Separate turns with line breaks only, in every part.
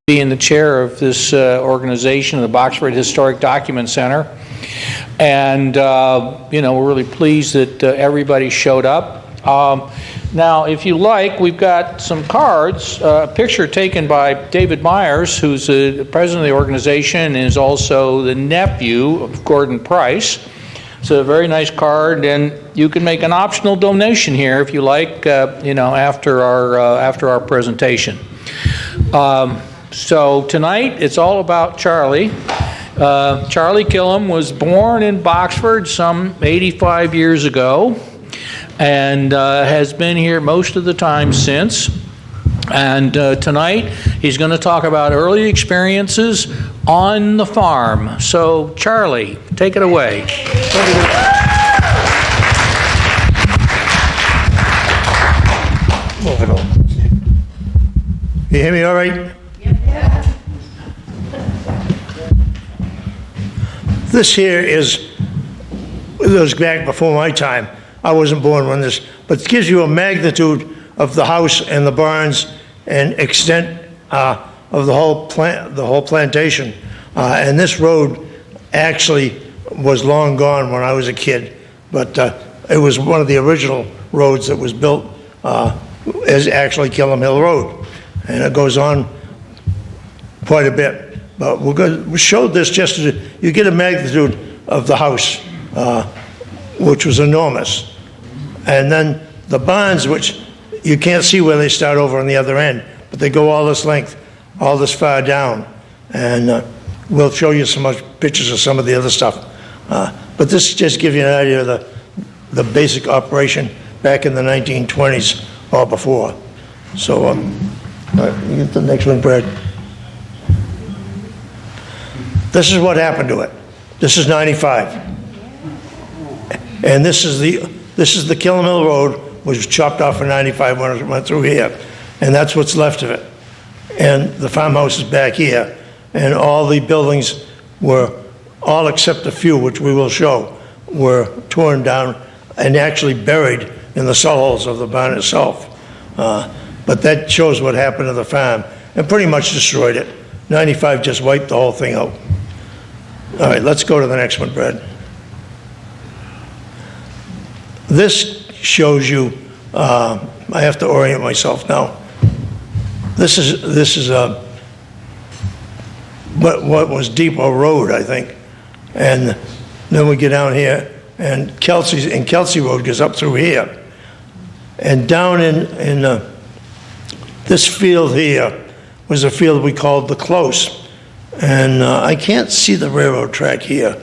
being the chair of this organization, the Boxford Historic Document Center. And, we're really pleased that everybody showed up. Now, if you like, we've got some cards, a picture taken by David Myers, who's the president of the organization and is also the nephew of Gordon Price. It's a very nice card, and you can make an optional donation here if you like, after our presentation. So tonight, it's all about Charlie. Charlie Killam was born in Boxford some 85 years ago and has been here most of the time since. And tonight, he's going to talk about early experiences on the farm. So, Charlie, take it away.
You hear me all right?
Yeah.
This here goes back before my time. I wasn't born when this, but it gives you a magnitude of the house and the barns and extent of the whole plantation. And this road actually was long gone when I was a kid, but it was one of the original roads that was built as actually Killam Hill Road. And it goes on quite a bit. But we showed this just to, you get a magnitude of the house, which was enormous. And then the barns, which you can't see where they start over on the other end, but they go all this length, all this far down. And we'll show you some pictures of some of the other stuff. But this just gives you an idea of the basic operation back in the 1920s or before. So, all right, you get the next one, Brad. This is what happened to it. This is 95. And this is the Killam Hill Road, which was chopped off in 95 when it went through here. And that's what's left of it. And the farmhouse is back here. And all the buildings were, all except a few, which we will show, were torn down and actually buried in the cell holes of the barn itself. But that shows what happened to the farm and pretty much destroyed it. 95 just wiped the whole thing out. All right, let's go to the next one, Brad. This shows you, I have to orient myself now. This is what was Depot Road, I think. And then we get down here, and Kelsey Road goes up through here. And down in this field here was a field we called the Close. And I can't see the railroad track here.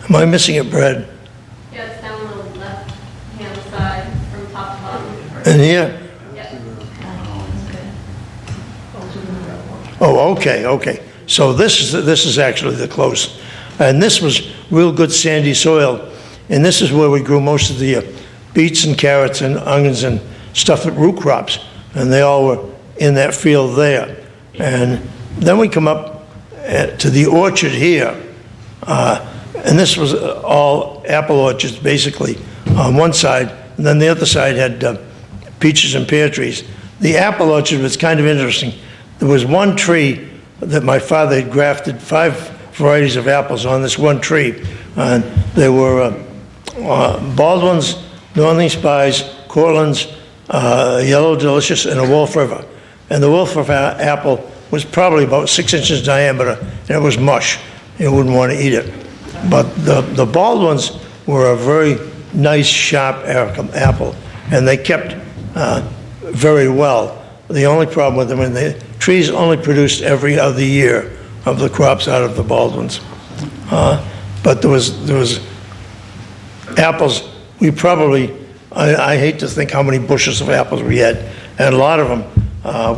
Am I missing it, Brad?
Yeah, it's down the left-hand side from top to bottom.
In here?
Yep.
Oh, okay. So this is actually the Close. And this was real good sandy soil. And this is where we grew most of the beets and carrots and onions and stuff that root crops. And they all were in that field there. And then we come up to the orchard here. And this was all apple orchards, basically, on one side. And then the other side had peaches and pear trees. The apple orchard was kind of interesting. There was one tree that my father had grafted 5 varieties of apples on this one tree. And they were Baldwin's, Northern Spies, Cortland's, Yellow Delicious, and a Wolf River. And the Wolf River apple was probably about 6 inches diameter, and it was mush. You wouldn't want to eat it. But the Baldwins were a very nice, sharp apple, and they kept very well. The only problem with them, and the trees only produced every other year of the crops out of the Baldwins. But there was apples. We probably, I hate to think how many bushels of apples we had, and a lot of them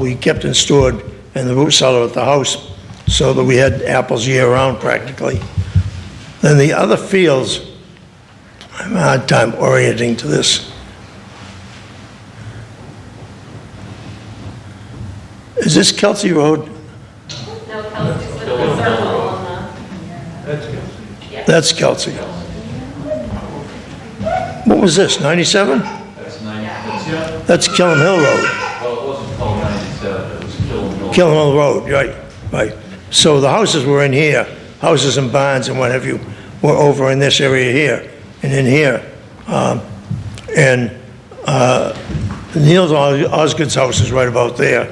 we kept and stored in the root cellar at the house, so that we had apples year-round practically. Then the other fields, I have a hard time orienting to this. Is this Kelsey Road?
No, Kelsey's with the circle on the...
That's Kelsey.
Yeah.
That's Kelsey. What was this, 97?
That's 90.
That's Killam Hill Road.
Well, it wasn't called 97, it was Killam Hill.
Killam Hill Road, right. So the houses were in here, houses and barns and what have you, were over in this area here, and in here. Neil Osgood's house is right about there,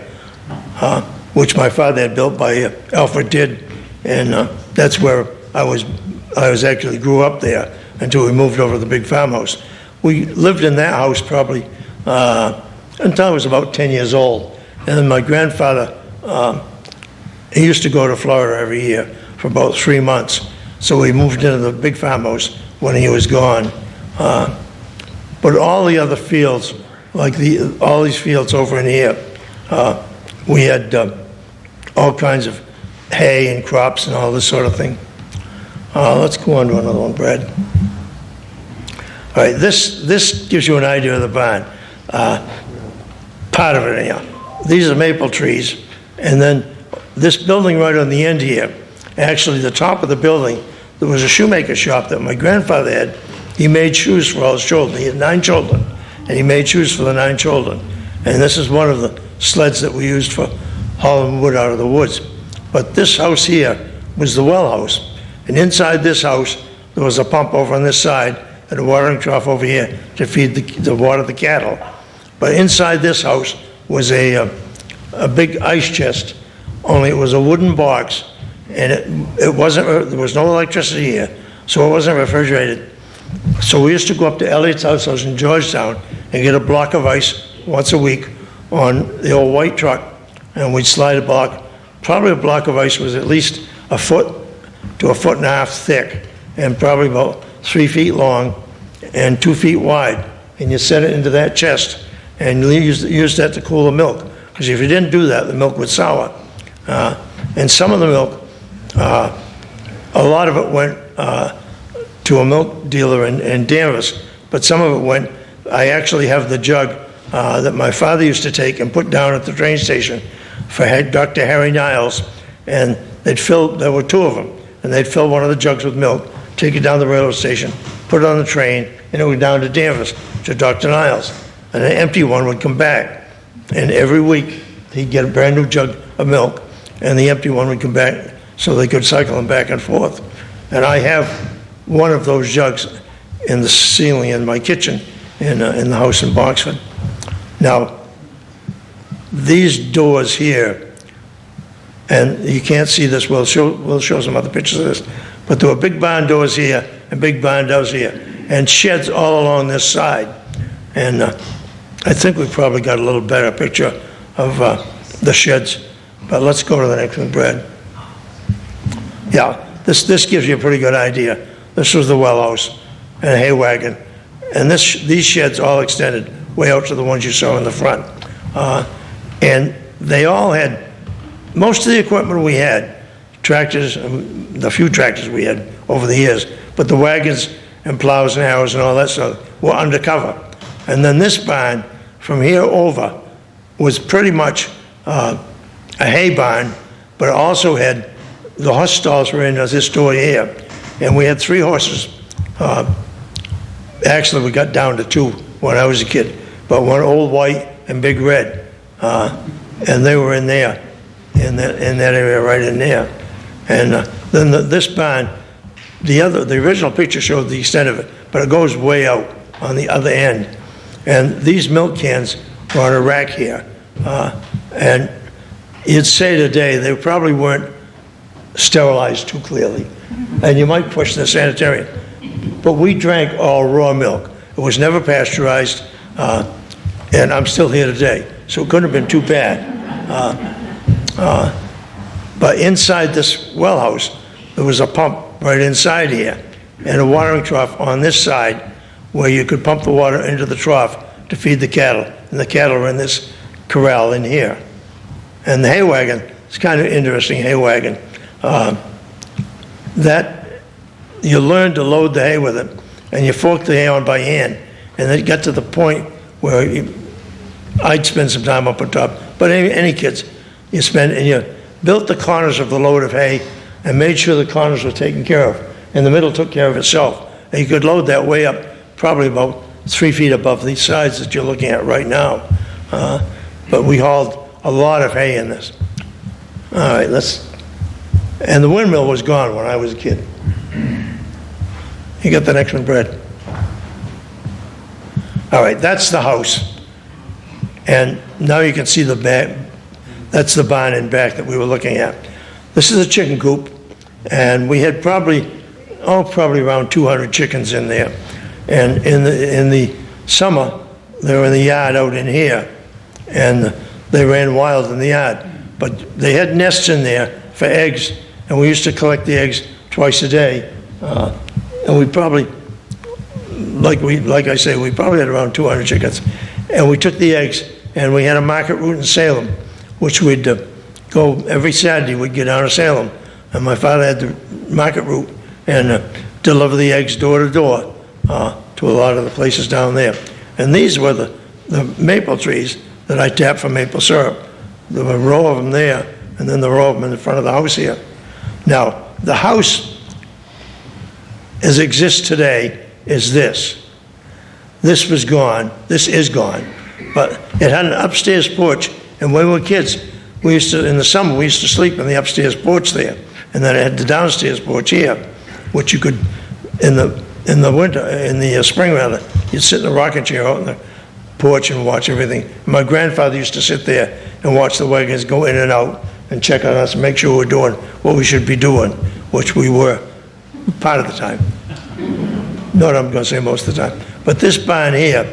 which my father had built by Alfred Didd, and that's where I was actually grew up there until we moved over to the big farmhouse. We lived in that house probably until I was about 10 years old. And then my grandfather, he used to go to Florida every year for about 3 months. So we moved into the big farmhouse when he was gone. But all the other fields, like all these fields over in here, we had all kinds of hay and crops and all this sort of thing. Let's go on to another one, Brad. All right, this gives you an idea of the barn. Part of it anyhow. These are maple trees, and then this building right on the end here, actually the top of the building, there was a shoemaker shop that my grandfather had. He made shoes for all his children. He had 9 children, and he made shoes for the 9 children. And this is one of the sleds that we used for hauling wood out of the woods. But this house here was the well house. And inside this house, there was a pump over on this side and a watering trough over here to feed the water the cattle. But inside this house was a big ice chest, only it was a wooden box, and it wasn't, there was no electricity here, so it wasn't refrigerated. So we used to go up to Elliot's house in Georgetown and get a block of ice once a week on the old white truck, and we'd slide a block. Probably a block of ice was at least a foot to a foot and a half thick, and probably about 3 feet long and 2 feet wide. And you set it into that chest, and you use that to cool the milk. Because if you didn't do that, the milk would sour. And some of the milk, a lot of it went to a milk dealer in Danvers, but some of it went, I actually have the jug that my father used to take and put down at the train station for Dr. Harry Niles, and they'd fill, there were 2 of them, and they'd fill one of the jugs with milk, take it down the railroad station, put it on the train, and it would down to Danvers, to Dr. Niles. And an empty one would come back. And every week, he'd get a brand new jug of milk, and the empty one would come back so they could cycle them back and forth. And I have one of those jugs in the ceiling in my kitchen in the house in Boxford. Now, these doors here, and you can't see this, we'll show some other pictures of this, but there were big barn doors here and big barn doors here, and sheds all along this side. And I think we probably got a little better picture of the sheds, but let's go to the next one, Brad. Yeah, this gives you a pretty good idea. This was the well house and a hay wagon, and these sheds all extended way out to the ones you saw in the front. And they all had, most of the equipment we had, tractors, the few tractors we had over the years, but the wagons and plows and harrows and all that stuff were undercover. And then this barn, from here over, was pretty much a hay barn, but it also had, the horse stalls were in this door here, and we had 3 horses. Actually, we got down to 2 when I was a kid, but one old white and big red, and they were in there, in that area right in there. And then this barn, the original picture showed the extent of it, but it goes way out on the other end. And these milk cans were on a rack here. And you'd say today they probably weren't sterilized too clearly. And you might question the sanitarian. But we drank all raw milk. It was never pasteurized. And I'm still here today, so it couldn't have been too bad. But inside this well house, there was a pump right inside here and a watering trough on this side where you could pump the water into the trough to feed the cattle. And the cattle were in this corral in here. And the hay wagon, it's kind of interesting hay wagon. That you learn to load the hay with it, and you fork the hay on by hand. And it got to the point where I'd spend some time up on top, but any kids, and you built the corners of the load of hay and made sure the corners were taken care of. And the middle took care of itself. And you could load that way up, probably about 3 feet above these sides that you're looking at right now. But we hauled a lot of hay in this. All right, and the windmill was gone when I was a kid. You got the next one, Brad? All right, that's the house. And now you can see the back. That's the barn in back that we were looking at. This is a chicken coop, and we had probably around 200 chickens in there. And in the summer, they were in the yard out in here, and they ran wild in the yard. But they had nests in there for eggs, and we used to collect the eggs twice a day. And we probably, like I say, we probably had around 200 chickens. And we took the eggs, and we had a market route in Salem, which we'd go every Saturday. We'd get down to Salem, and my father had the market route and deliver the eggs door to door to a lot of the places down there. And these were the maple trees that I tapped for maple syrup. There were a row of them there, and then the row of them in the front of the house here. Now, the house as it exists today is this. This was gone. This is gone. But it had an upstairs porch, and when we were kids, we used to, in the summer, we used to sleep in the upstairs porch there. And then it had the downstairs porch here, which you could, in the winter, in the spring rather, you'd sit in a rocking chair out in the porch and watch everything. My grandfather used to sit there and watch the wagons go in and out and check on us and make sure we're doing what we should be doing, which we were part of the time. Not I'm going to say most of the time. But this barn here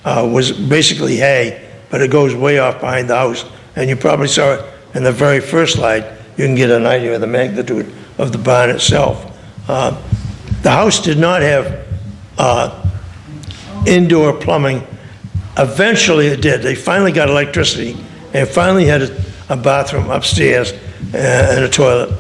was basically hay, but it goes way off behind the house. And you probably saw it in the very first slide. You can get an idea of the magnitude of the barn itself. The house did not have indoor plumbing. Eventually it did. They finally got electricity and finally had a bathroom upstairs and a toilet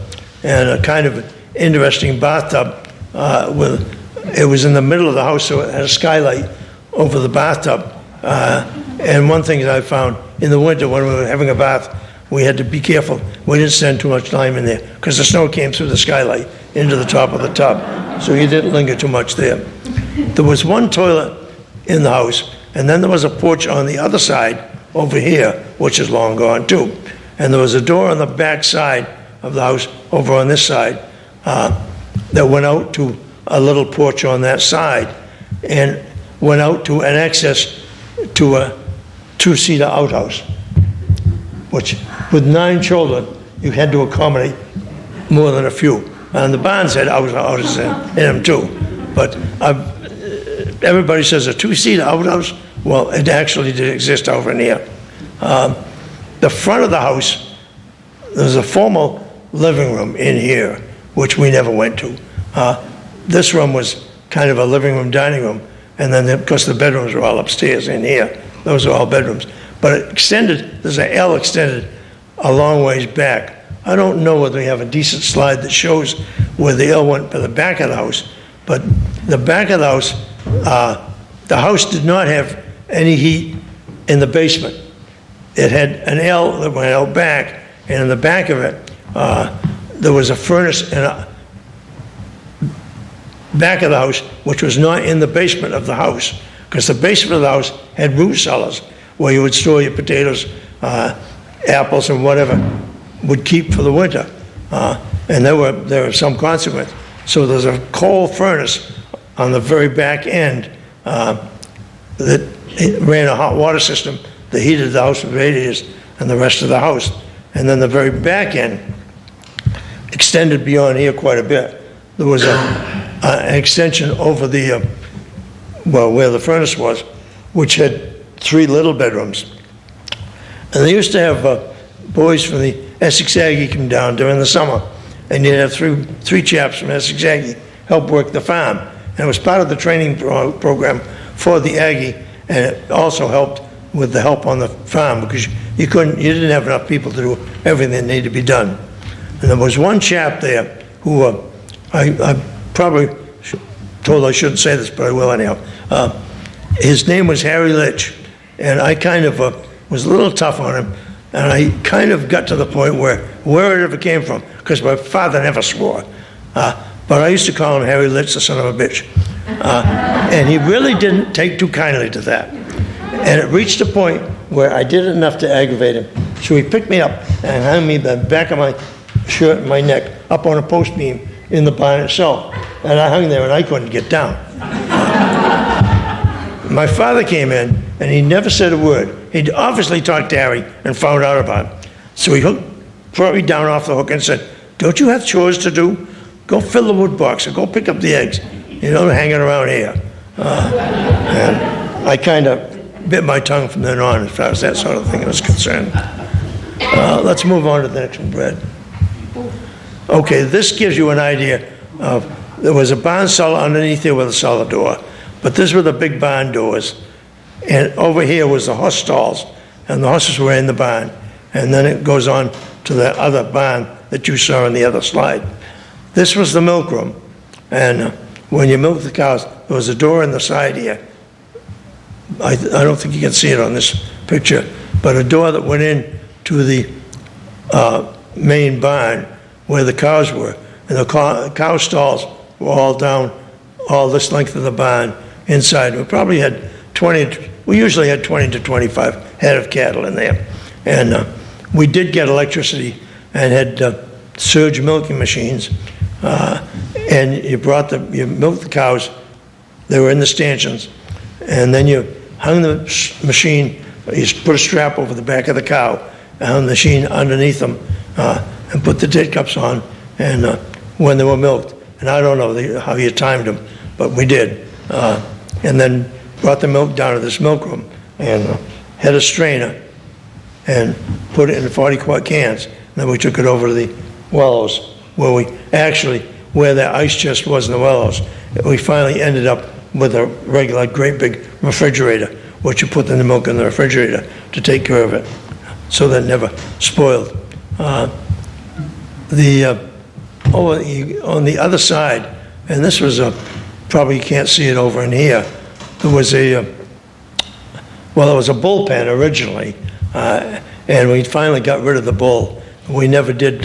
and a kind of interesting bathtub. It was in the middle of the house, so it had a skylight over the bathtub. And one thing that I found, in the winter when we were having a bath, we had to be careful. We didn't spend too much time in there because the snow came through the skylight into the top of the tub. So you didn't linger too much there. There was one toilet in the house, and then there was a porch on the other side over here, which is long gone too. And there was a door on the back side of the house over on this side that went out to a little porch on that side and went out to an access to a two-seater outhouse, which with 9 children, you had to accommodate more than a few. And the barns had outhouses in them too. But everybody says a two-seater outhouse. Well, it actually did exist over in here. The front of the house, there's a formal living room in here, which we never went to. This room was kind of a living room, dining room, and then, of course, the bedrooms were all upstairs in here. Those are all bedrooms. But it extended, there's an L extended a long ways back. I don't know whether we have a decent slide that shows where the L went to the back of the house, but the back of the house did not have any heat in the basement. It had an L that went out back, and in the back of it, there was a furnace in a back of the house, which was not in the basement of the house, because the basement of the house had root cellars where you would store your potatoes, apples, and whatever would keep for the winter. And there were some consequence. So there's a coal furnace on the very back end that ran a hot water system that heated the house with radiators and the rest of the house. And then the very back end extended beyond here quite a bit. There was an extension over the, where the furnace was, which had 3 little bedrooms. And they used to have boys from the Essex Aggie come down during the summer, and you'd have three chaps from Essex Aggie help work the farm. And it was part of the training program for the Aggie, and it also helped with the help on the farm because you didn't have enough people to do everything that needed to be done. And there was one chap there who I probably told I shouldn't say this, but I will anyhow. His name was Harry Litch, and I kind of was a little tough on him, and I kind of got to the point where it ever came from, because my father never swore. But I used to call him Harry Litch, the son of a bitch. And he really didn't take too kindly to that. And it reached a point where I did enough to aggravate him. So he picked me up and hung me the back of my shirt and my neck up on a post beam in the barn itself. And I hung there and I couldn't get down. My father came in and he never said a word. He'd obviously talked to Harry and found out about it. So he brought me down off the hook and said, "Don't you have chores to do? Go fill the wood box or go pick up the eggs. You don't hanging around here." And I kind of bit my tongue from then on as far as that sort of thing was concerned. Let's move on to the next one, Brad. Okay, this gives you an idea of, there was a barn cellar underneath here with a cellar door, but these were the big barn doors. And over here was the horse stalls, and the horses were in the barn. And then it goes on to the other barn that you saw on the other slide. This was the milk room, and when you milk the cows, there was a door in the side here. I don't think you can see it on this picture, but a door that went in to the main barn where the cows were. And the cow stalls were all down, all this length of the barn inside. We probably had we usually had 20 to 25 head of cattle in there. And we did get electricity and had surge milking machines. And you milked the cows, they were in the stanchions, and then you hung the machine, you put a strap over the back of the cow, and hung the machine underneath them, and put the tit cups on, and when they were milked. And I don't know how you timed them, but we did. And then brought the milk down to this milk room, and had a strainer, and put it in 40-quart cans. And then we took it over to the Wellows, where that ice chest was in the Wellows. We finally ended up with a regular great big refrigerator, which you put in the milk in the refrigerator to take care of it, so that it never spoiled. On the other side, and this was probably you can't see it over in here, there was a bullpen originally, and we finally got rid of the bull. We never did,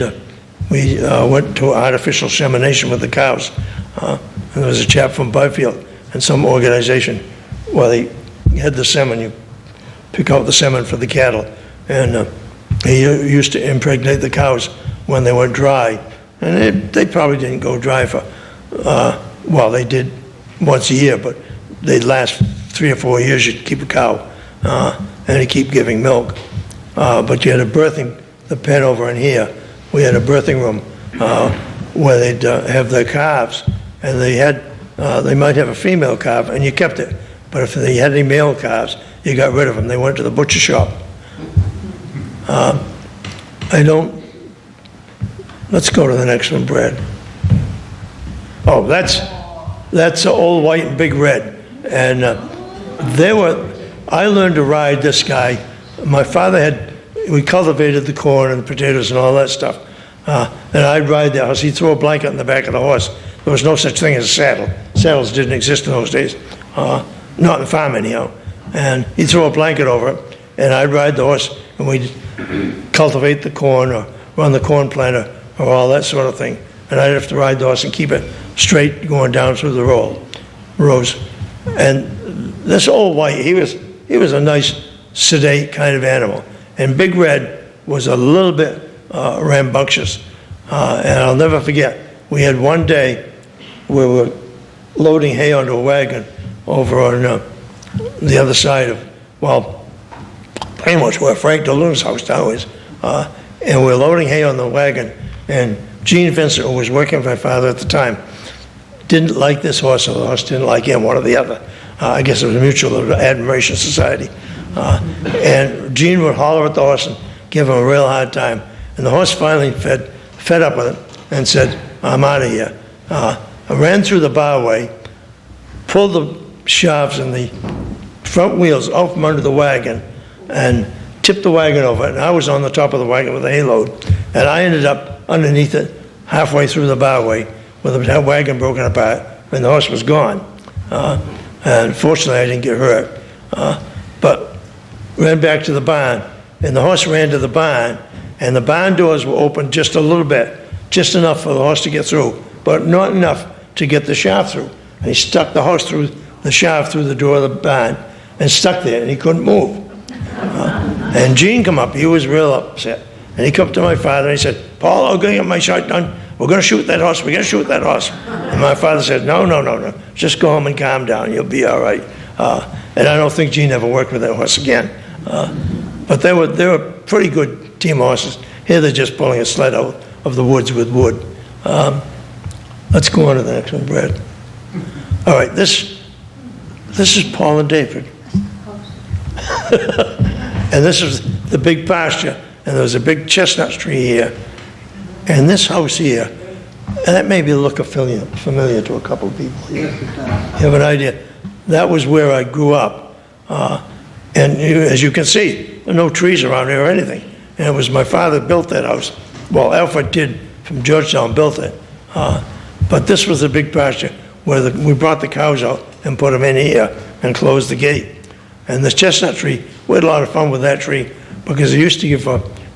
we went to artificial semination with the cows. And there was a chap from Byfield and some organization where they had the semen, you pick out the semen for the cattle, and he used to impregnate the cows when they went dry. And they probably didn't go dry for, they did once a year, but they'd last 3 or 4 years. You'd keep a cow, and it'd keep giving milk. But you had the pen over in here, we had a birthing room where they'd have their calves, and they might have a female calf, and you kept it. But if they had any male calves, you got rid of them. They went to the butcher shop. Let's go to the next one, Brad. Oh, that's Old White and Big Red. And I learned to ride this guy. My father we cultivated the corn and the potatoes and all that stuff. And I'd ride the horse. He'd throw a blanket on the back of the horse. There was no such thing as a saddle. Saddles didn't exist in those days. Not in the farm anyhow. And he'd throw a blanket over it, and I'd ride the horse, and we'd cultivate the corn or run the corn planter or all that sort of thing. And I'd have to ride the horse and keep it straight going down through the rows. And this Old White, he was a nice, sedate kind of animal. And Big Red was a little bit rambunctious. And I'll never forget, we had one day we were loading hay onto a wagon over on the other side of, pretty much where Frank DeLune's house now is. And we're loading hay on the wagon, and Gene Vincent, who was working for my father at the time, didn't like this horse, or the horse didn't like him, one or the other. I guess it was a mutual admiration society. And Gene would holler at the horse and give him a real hard time. And the horse finally fed up with it and said, "I'm out of here." I ran through the barway, pulled the shafts and the front wheels out from under the wagon, and tipped the wagon over. And I was on the top of the wagon with a hayload. And I ended up underneath it halfway through the barway with the wagon broken apart, and the horse was gone. And fortunately, I didn't get hurt. But ran back to the barn, and the horse ran to the barn, and the barn doors were open just a little bit, just enough for the horse to get through, but not enough to get the shaft through. and he stuck the horse through the shaft through the door of the barn and stuck there, and he couldn't move. And Gene come up, he was real upset. And he come up to my father and he said, Paul, I'm going to get my shotgun. We're going to shoot that horse. We're going to shoot that horse. And my father said, no. Just go home and calm down. You'll be all right. And I don't think Gene ever worked with that horse again. But they were pretty good team horses. Here they're just pulling a sled out of the woods with wood. Let's go on to the next one, Brad. All right, this is Paul and David. And this is the big pasture, and there was a big chestnut tree here. And this house here, and that may look familiar to a couple of people here. You have an idea? That was where I grew up. As you can see, there are no trees around here or anything. And it was my father built that house. Well, Alfred did from Georgetown, built it. But this was the big pasture where we brought the cows out and put them in here and closed the gate. And the chestnut tree, we had a lot of fun with that tree because they used to give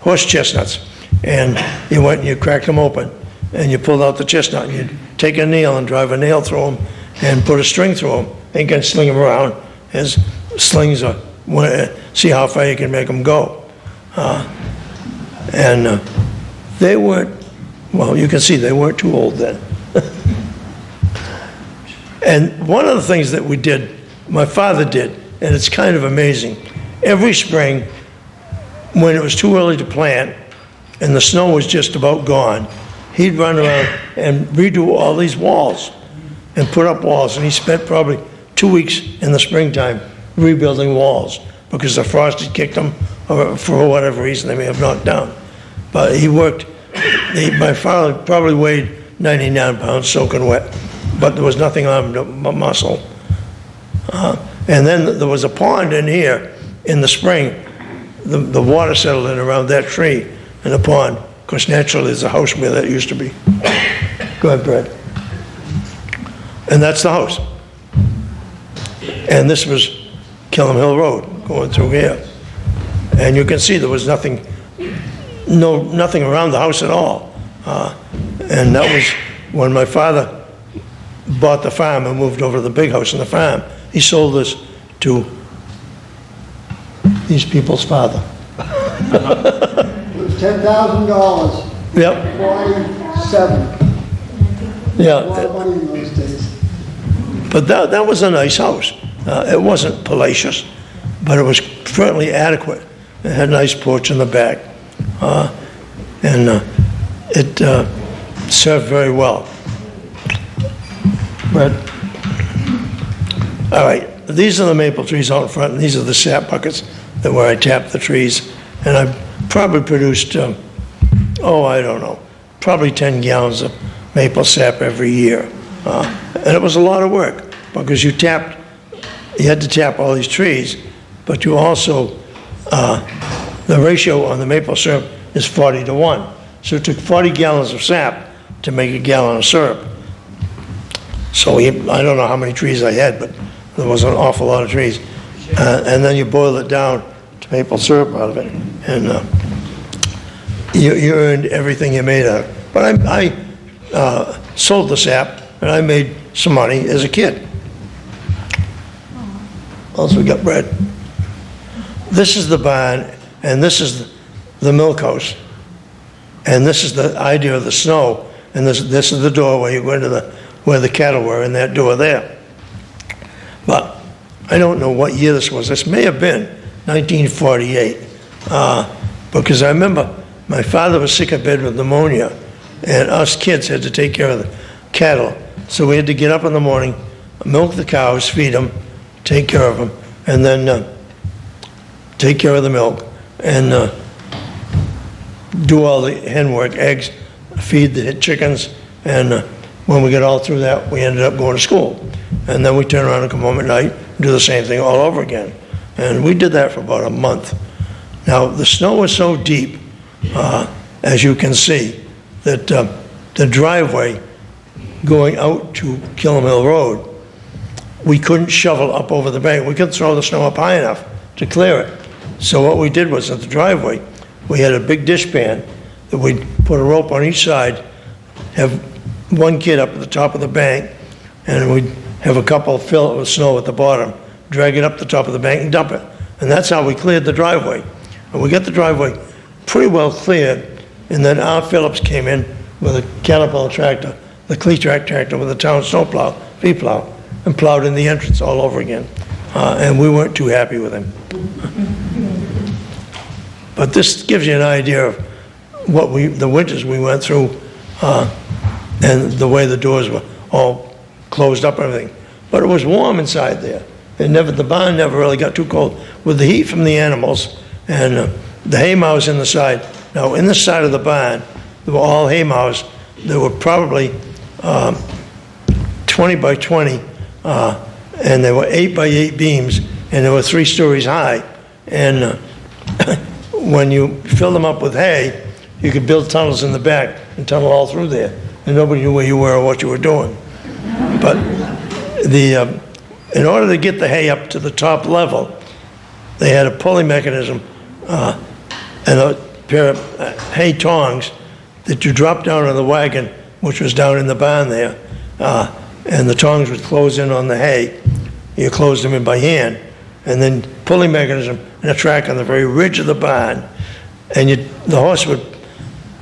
horse chestnuts. And you went and you cracked them open and you pulled out the chestnut and you'd take a nail and drive a nail through them and put a string through them and can sling them around as slings are, see how far you can make them go. They weren't, well, you can see they weren't too old then. And one of the things that we did, my father did, and it's kind of amazing, every spring when it was too early to plant and the snow was just about gone, he'd run around and redo all these walls and put up walls. And he spent probably 2 weeks in the springtime rebuilding walls because the frost had kicked them, or for whatever reason they may have knocked down. But he worked, my father probably weighed 99 pounds soaking wet, but there was nothing on him but muscle. And then there was a pond in here in the spring. The water settled in around that tree in the pond, because naturally there's a house where that used to be. Go ahead, Brad. And that's the house. And this was Killam Hill Road going through here. And you can see there was nothing around the house at all. And that was when my father bought the farm and moved over to the big house in the farm. He sold this to these people's father.
It was $10,000.
Yep.
47.
Yeah.
A lot of money in those days.
But that was a nice house. It wasn't palatial, but it was certainly adequate. It had a nice porch in the back. It served very well. Brad? All right, these are the maple trees out in front, and these are the sap buckets where I tap the trees. And I probably produced, I don't know, probably 10 gallons of maple sap every year. And it was a lot of work because you had to tap all these trees, but you also, the ratio on the maple syrup is 40-1. So it took 40 gallons of sap to make a gallon of syrup. So I don't know how many trees I had, but there was an awful lot of trees. And then you boil it down to maple syrup out of it. And you earned everything you made out of it. But I sold the sap, and I made some money as a kid. Also, we got bread. This is the barn, and this is the milk house. And this is the idea of the snow. And this is the door where you go into where the cattle were, in that door there. But I don't know what year this was. This may have been 1948. Because I remember my father was sick of bed with pneumonia, and us kids had to take care of the cattle. So we had to get up in the morning, milk the cows, feed them, take care of them, and then take care of the milk, and do all the hen work, eggs, feed the chickens, and when we got all through that, we ended up going to school. And then we turn around and come home at night and do the same thing all over again. And we did that for about a month. Now, the snow was so deep, as you can see, that the driveway going out to Killam Hill Road, we couldn't shovel up over the bank. We couldn't throw the snow up high enough to clear it. So what we did was, at the driveway, we had a big dishpan that we'd put a rope on each side, have one kid up at the top of the bank, and we'd have a couple fill it with snow at the bottom, drag it up the top of the bank and dump it. And that's how we cleared the driveway. And we got the driveway pretty well cleared, and then R. Phillips came in with a Caterpillar tractor, the Cleatrack tractor with a town snowplow, V-plow, and plowed in the entrance all over again. And we weren't too happy with him. But this gives you an idea of the winters we went through, and the way the doors were all closed up and everything. But it was warm inside there. The barn never really got too cold. With the heat from the animals and the hay mows in the side. Now, in the side of the barn, they were all hay mows. There were probably 20 by 20, and they were 8 by 8 beams, and they were 3 stories high. And when you fill them up with hay, you could build tunnels in the back and tunnel all through there, and nobody knew where you were or what you were doing. But in order to get the hay up to the top level, they had a pulley mechanism and a pair of hay tongs that you drop down on the wagon, which was down in the barn there, and the tongs would close in on the hay. You closed them in by hand, and then pulley mechanism and a track on the very ridge of the barn, and the horse would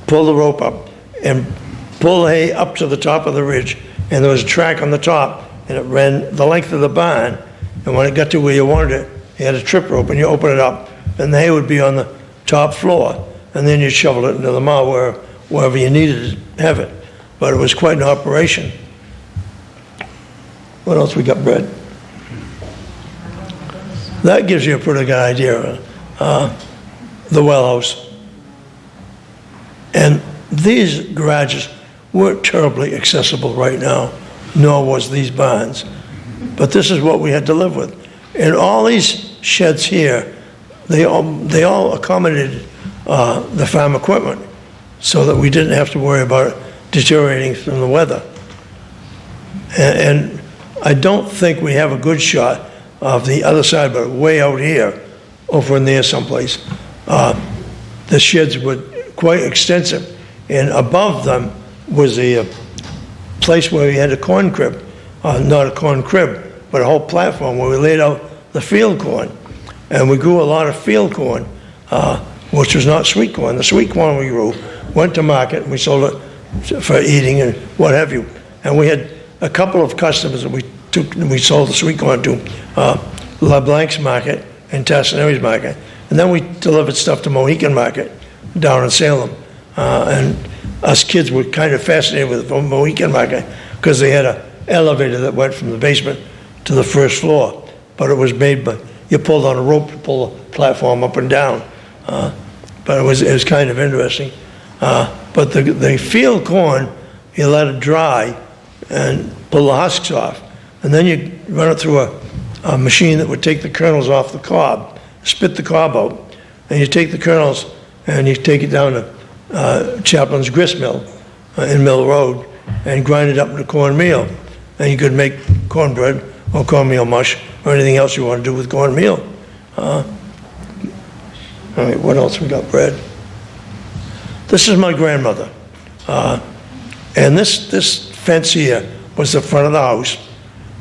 pull the rope up and pull the hay up to the top of the ridge, and there was a track on the top, and it ran the length of the barn, and when it got to where you wanted it, you had a trip rope, and you open it up, and the hay would be on the top floor, and then you'd shovel it into the mow wherever you needed to have it. But it was quite an operation. What else we got, Brad? That gives you a pretty good idea of the well house. And these garages weren't terribly accessible right now, nor was these barns. But this is what we had to live with. And all these sheds here, they all accommodated the farm equipment so that we didn't have to worry about it deteriorating from the weather. And I don't think we have a good shot of the other side, but way out here, over in there someplace. The sheds were quite extensive, and above them was a place where we had a corn crib, not a corn crib, but a whole platform where we laid out the field corn. And we grew a lot of field corn, which was not sweet corn. The sweet corn we grew went to market, and we sold it for eating and what have you. And we had a couple of customers that we sold the sweet corn to, LeBlanc's Market and Tassoneries Market. And then we delivered stuff to Mohican Market down in Salem. And us kids were kind of fascinated with Mohican Market because they had an elevator that went from the basement to the first floor. But it was made by, you pulled on a rope to pull the platform up and down. But it was kind of interesting. But the field corn, you let it dry and pull the husks off. And then you run it through a machine that would take the kernels off the cob, spit the cob out. And you take the kernels and you take it down to Chaplin's grist mill in Mill Road and grind it up into cornmeal. And you could make cornbread or cornmeal mush or anything else you want to do with cornmeal. All right, what else we got, Brad? This is my grandmother. And this fence here was the front of the house.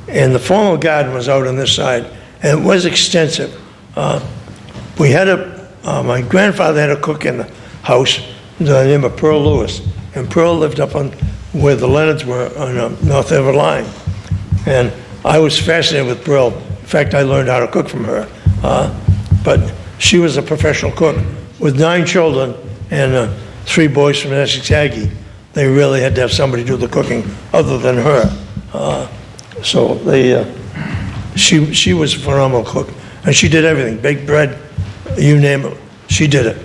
And the formal garden was out on this side. And it was extensive. We had my grandfather had a cook in the house by the name of Pearl Lewis. And Pearl lived up on where the Leonards were on the North River line. And I was fascinated with Pearl. In fact, I learned how to cook from her. But she was a professional cook with 9 children and 3 boys from Essex Aggie. They really had to have somebody do the cooking other than her. So she was a phenomenal cook. And she did everything, baked bread, you name it, she did it.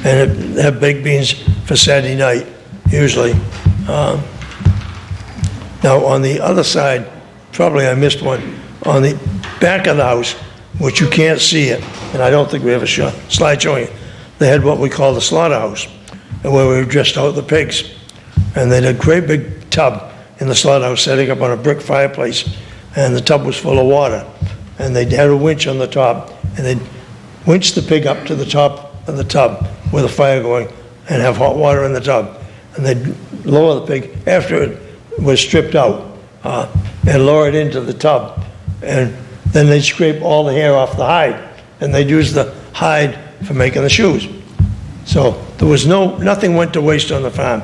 And have baked beans for Saturday night, usually. Now on the other side, probably I missed one, on the back of the house, which you can't see it, and I don't think we have a slide showing it, they had what we call the slaughterhouse, where we dressed out the pigs. And they had a great big tub in the slaughterhouse setting up on a brick fireplace, and the tub was full of water. And they had a winch on the top, and they'd winch the pig up to the top of the tub with a fire going and have hot water in the tub. And they'd lower the pig after it was stripped out, and lower it into the tub. And then they'd scrape all the hair off the hide, and they'd use the hide for making the shoes. So there was nothing went to waste on the farm.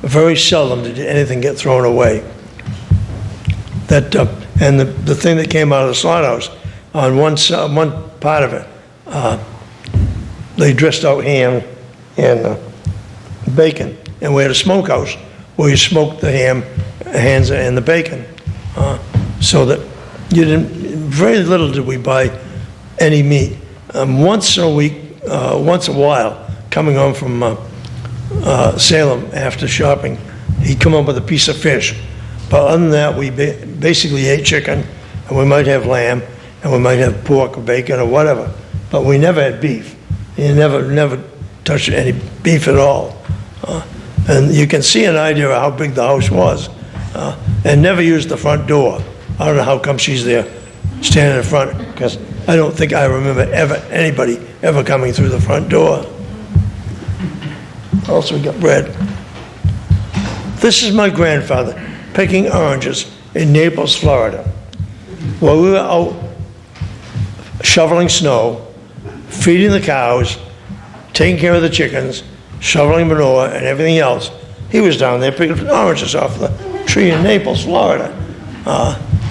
Very seldom did anything get thrown away. And the thing that came out of the slaughterhouse, on one part of it, they dressed out ham and bacon, and we had a smokehouse where you smoked the ham, hands, and the bacon, so that you didn't. Very little did we buy any meat. Once a week, once a while, coming home from Salem after shopping, he'd come home with a piece of fish. But other than that, we basically ate chicken, and we might have lamb, and we might have pork or bacon or whatever. But we never had beef. You never touched any beef at all. And you can see an idea of how big the house was. And never used the front door. I don't know how come she's there, standing in front, because I don't think I remember anybody ever coming through the front door. Also, we got bread. This is my grandfather picking oranges in Naples, Florida. While we were out shoveling snow, feeding the cows, taking care of the chickens, shoveling manure and everything else, he was down there picking oranges off the tree in Naples, Florida.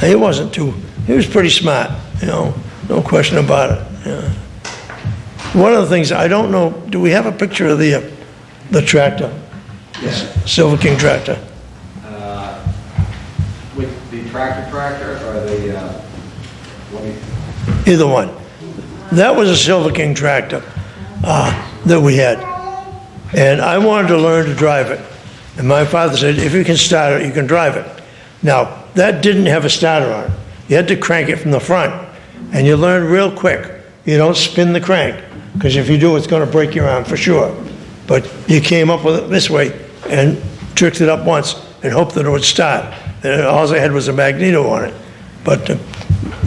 He was pretty smart, no question about it. Yeah. One of the things, I don't know, do we have a picture of the tractor?
Yes.
Silver King tractor.
With the tractor or the,
Either one. That was a Silver King tractor that we had. And I wanted to learn to drive it. And my father said, if you can start it, you can drive it. Now, that didn't have a starter on it. You had to crank it from the front. And you learn real quick. You don't spin the crank, because if you do, it's going to break your arm for sure. But you came up with it this way and tricked it up once and hoped that it would start. And all I had was a magneto on it. But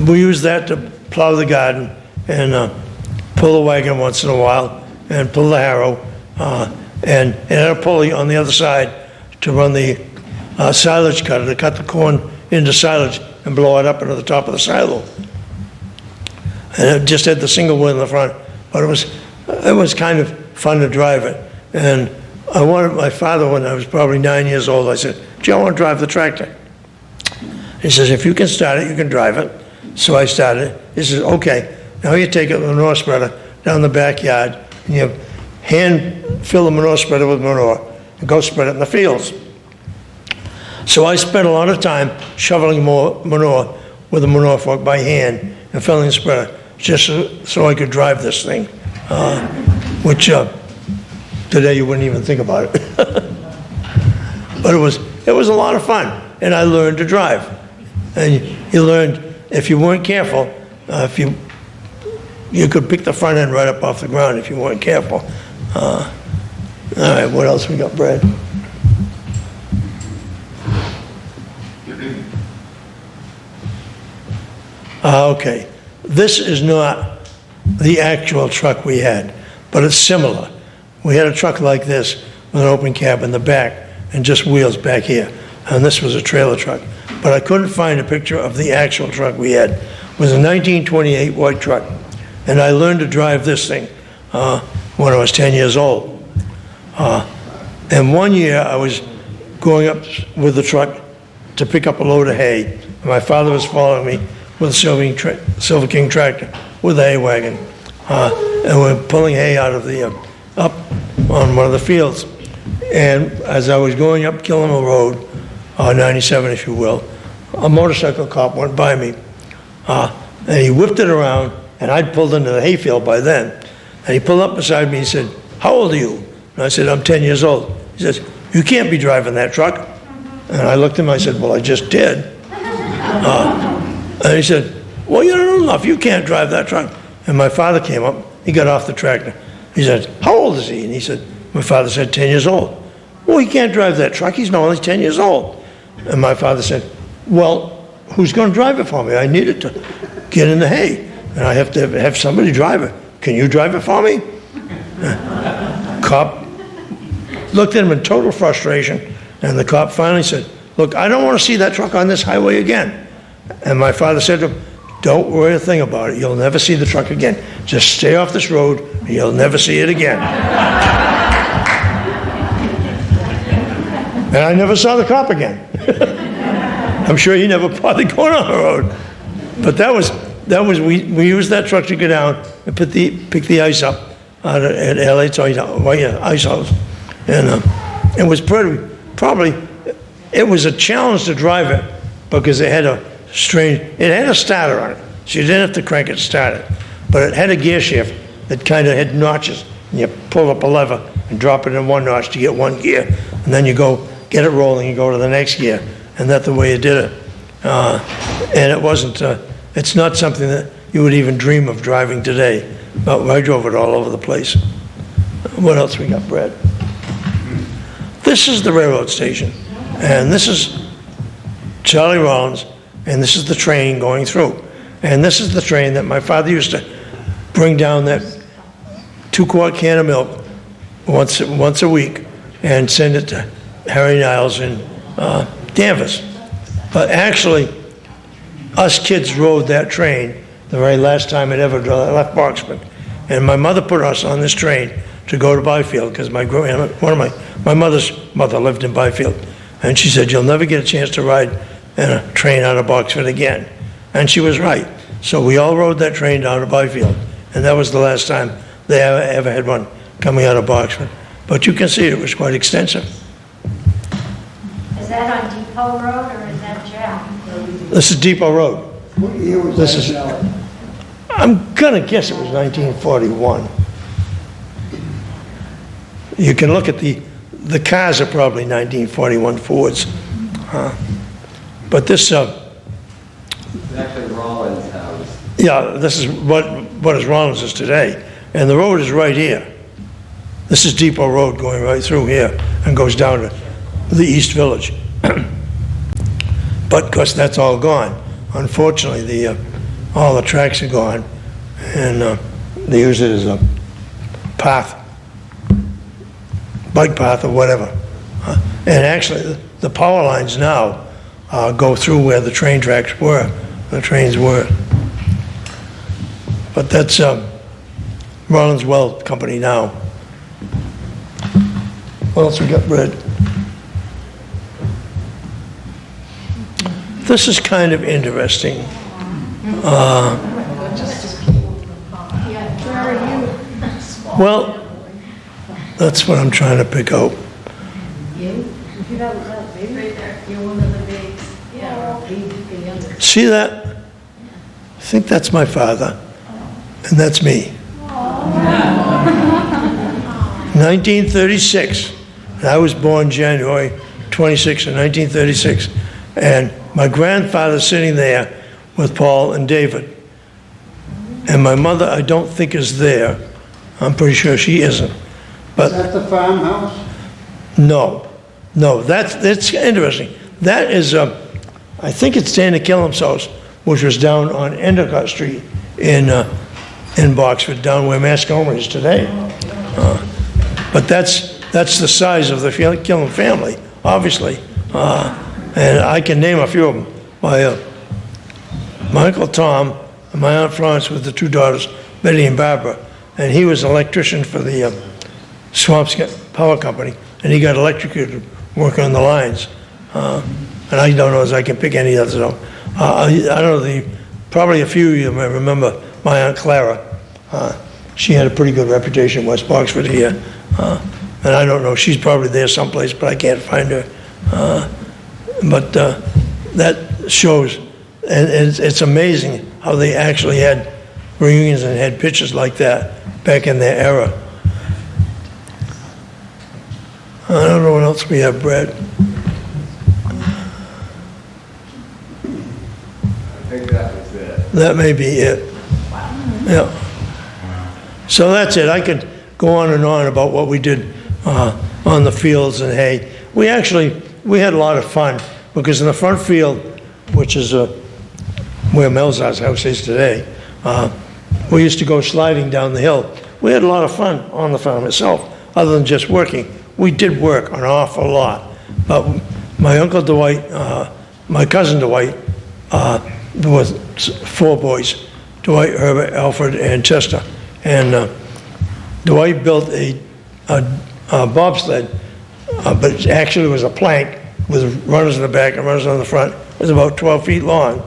we used that to plow the garden and pull the wagon once in a while and pull the harrow. And it had a pulley on the other side to run the silage cutter, to cut the corn into silage and blow it up into the top of the silo. And it just had the single wheel in the front, but it was kind of fun to drive it. And I wanted my father, when I was probably 9 years old, I said, "Gee, I want to drive the tractor." He says, "If you can start it, you can drive it." So I started it. He says, "Okay, now you take a manure spreader down the backyard, and you hand fill the manure spreader with manure, and go spread it in the fields." So I spent a lot of time shoveling more manure with a manure fork by hand and filling the spreader, just so I could drive this thing, which today you wouldn't even think about it. But it was a lot of fun, and I learned to drive. And you learned, if you weren't careful, you could pick the front end right up off the ground if you weren't careful. All right, what else we got, Brad? Okay, this is not the actual truck we had, but it's similar. We had a truck like this with an open cab in the back and just wheels back here, and this was a trailer truck. But I couldn't find a picture of the actual truck we had. It was a 1928 white truck, and I learned to drive this thing when I was 10 years old. And one year I was going up with the truck to pick up a load of hay, and my father was following me with a Silver King tractor with a hay wagon, and we're pulling hay out of the up on one of the fields. And as I was going up Killam Hill Road, 97 if you will, a motorcycle cop went by me, and he whipped it around, and I'd pulled into the hayfield by then. And he pulled up beside me and said, "How old are you?" And I said, "I'm 10 years old." He says, "You can't be driving that truck." And I looked at him, I said, "Well, I just did." And he said, "Well, you're not old enough, you can't drive that truck." And my father came up, he got off the tractor. He said, "How old is he?" And he said, my father said, 10 years old. "Well, he can't drive that truck, he's only 10 years old." And my father said, "Well, who's going to drive it for me? I need it to get in the hay, and I have to have somebody drive it. Can you drive it for me?" Cop looked at him in total frustration, and the cop finally said, look, I don't want to see that truck on this highway again. And my father said to him, don't worry a thing about it. You'll never see the truck again. Just stay off this road and you'll never see it again. And I never saw the cop again. I'm sure he never bothered going on the road. But we used that truck to go down and pick the ice up at LA's ice house. And it was it was a challenge to drive it because it had a starter on it. So you didn't have to crank it to start it. But it had a gear shift that kind of had notches. And you pull up a lever and drop it in one notch to get one gear. And then you go get it rolling and go to the next gear. And that's the way you did it. And it wasn't, it's not something that you would even dream of driving today. But I drove it all over the place. What else we got, Brad? This is the railroad station. And this is Charlie Rollins, and this is the train going through. And this is the train that my father used to bring down that 2-quart can of milk once a week and send it to Harry Niles in Danvers. But actually, us kids rode that train the very last time it ever left Boxford. And my mother put us on this train to go to Byfield because my mother's mother lived in Byfield. And she said, you'll never get a chance to ride in a train out of Boxford again. And she was right. So we all rode that train down to Byfield. And that was the last time they ever had one coming out of Boxford. But you can see it was quite extensive.
Is that on Depot Road or is that Jack?
This is Depot Road.
What year was
This
that,
is-
Charlie?
I'm gonna guess it was 1941. You can look at the cars are probably 1941 Fords. But this,
It's actually Rollins' house.
yeah, this is what is Rollins is today. And the road is right here. This is Depot Road going right through here and goes down to the East Village. But of course, that's all gone. Unfortunately, all the tracks are gone, and they use it as a path, bike path or whatever. And actually, the power lines now go through where the train tracks were, the trains were. But that's Rollins Well Company now. What else we got, Brad? This is kind of interesting. Well, that's what I'm trying to pick out.
Right there. You're one of the bigs. Yeah.
See that? I think that's my father, and that's me. 1936. And I was born January 26, 1936. And my grandfather's sitting there with Paul and David. And my mother, I don't think, is there. I'm pretty sure she isn't.
Is
But
that the farmhouse?
no, that's interesting. That is, I think it's Dana Killam's house, which was down on Endicott Street in Boxford, down where Mascoma is today. But that's the size of the Killam family, obviously. And I can name a few of them. My Uncle Tom and my Aunt Florence with the two daughters, Betty and Barbara, and he was an electrician for the Swampscott Power Company, and he got electrocuted working on the lines. And I don't know as I can pick any others out. I don't know, probably a few of you may remember my Aunt Clara. She had a pretty good reputation in West Boxford here. And I don't know, she's probably there someplace, but I can't find her. But that shows, and it's amazing how they actually had reunions and had pictures like that back in their era. I don't know what else we have, Brad.
I think that was it.
That may be it. Yeah. So that's it. I could go on and on about what we did on the fields and hay. We had a lot of fun because in the front field, which is where Melzar's house is today, we used to go sliding down the hill. We had a lot of fun on the farm itself, other than just working. We did work an awful lot, but my uncle Dwight, my cousin Dwight, there was 4 boys, Dwight, Herbert, Alfred, and Chester. And Dwight built a bobsled, but it actually was a plank with runners in the back and runners on the front. It was about 12 feet long.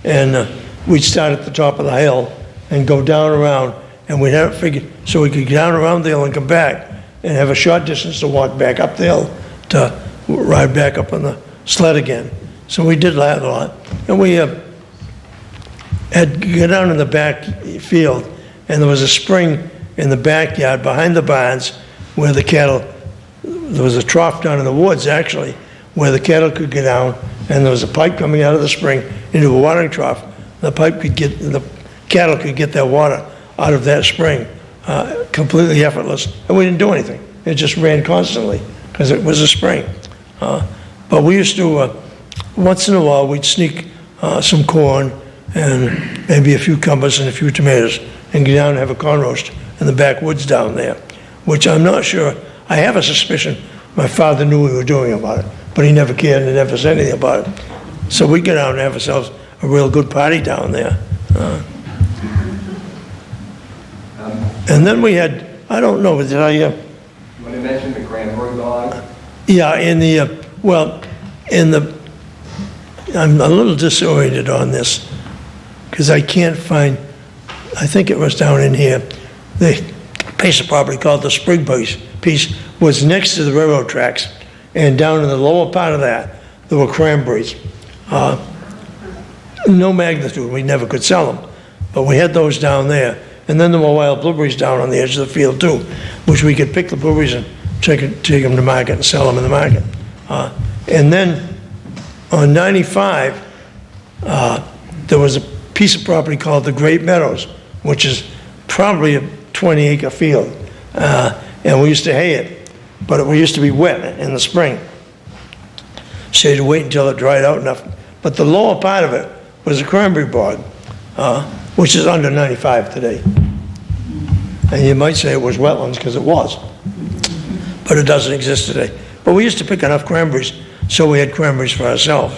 And we'd start at the top of the hill and go down around, and we'd have it figured so we could get down around the hill and come back and have a short distance to walk back up the hill to ride back up on the sled again. So we did that a lot. And we had to go down in the back field, and there was a spring in the backyard behind the barns where the cattle, there was a trough down in the woods actually, where the cattle could get down, and there was a pipe coming out of the spring into a watering trough. The cattle could get their water out of that spring, completely effortless, and we didn't do anything. It just ran constantly because it was a spring. But we used to, once in a while, we'd sneak some corn and maybe a few cumbers and a few tomatoes and get down and have a corn roast in the backwoods down there, which I'm not sure. I have a suspicion my father knew we were doing about it, but he never cared and never said anything about it. So we'd get down and have ourselves a real good party down there. And then we had, I don't know, did I...
When you mentioned the cranberry bog,
Yeah, I'm a little disoriented on this because I can't find, I think it was down in here, the piece of property called the Spring piece was next to the railroad tracks, and down in the lower part of that, there were cranberries. No magnitude, we never could sell them, but we had those down there. And then there were wild blueberries down on the edge of the field too, which we could pick the blueberries and take them to market and sell them in the market. And then on 95, there was a piece of property called the Great Meadows, which is probably a 20-acre field. And we used to hay it, but we used to be wet in the spring. So you had to wait until it dried out enough. But the lower part of it was a cranberry bog, which is under 95 today. And you might say it was wetlands because it was, but it doesn't exist today. But we used to pick enough cranberries so we had cranberries for ourselves.